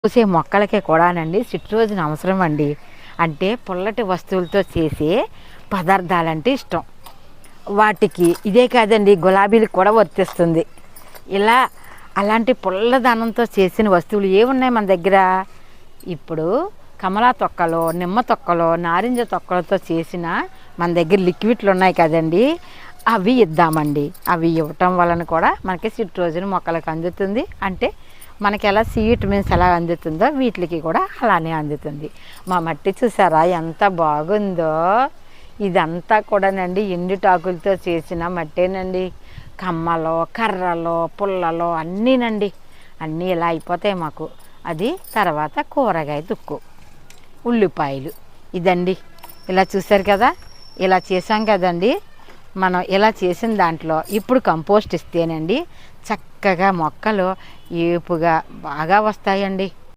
పూసే మొక్కలకి కూడానండి సిట్రోజన్ అవసరం అండి. అంటే పుల్లటి వస్తువులతో చేసే పదార్థాలంటే ఇష్టం. వాటికి ఇదే కాదండి, గులాబీలకు కూడా వర్తిస్తుంది. ఇలా అలాంటి పుల్లదనంతో చేసిన వస్తువులు ఏమున్నాయి మన దగ్గర? ఇప్పుడు కమలా తొక్కలో, నిమ్మ తొక్కలో, నారింజ తొక్కలతో చేసిన మన దగ్గర లిక్విడ్లు ఉన్నాయి కదండి, అవి ఇద్దామండి. అవి ఇవ్వటం వలన కూడా మనకి సిట్రోజన్ మొక్కలకు అందుతుంది. అంటే మనకి ఎలా సి విటమిన్స్ ఎలా అందుతుందో వీటికి కూడా అలానే అందుతుంది. మా మట్టి చూసారా ఎంత బాగుందో! ఇదంతా కూడానండి ఎండుటాకులతో చేసిన మట్టేనండి. కమ్మలో, కర్రలో, పుల్లలో అన్నీనండి. అన్నీ ఇలా అయిపోతాయి మాకు. అది తర్వాత కూరగాయ తుక్కు, ఉల్లిపాయలు, ఇదండి. ఇలా చూసారు కదా, ఇలా చేసాం కదండి. మనం ఇలా చేసిన దాంట్లో ఇప్పుడు కంపోస్ట్ ఇస్తేనండి చక్కగా మొక్కలు ఏపుగా బాగా వస్తాయండి.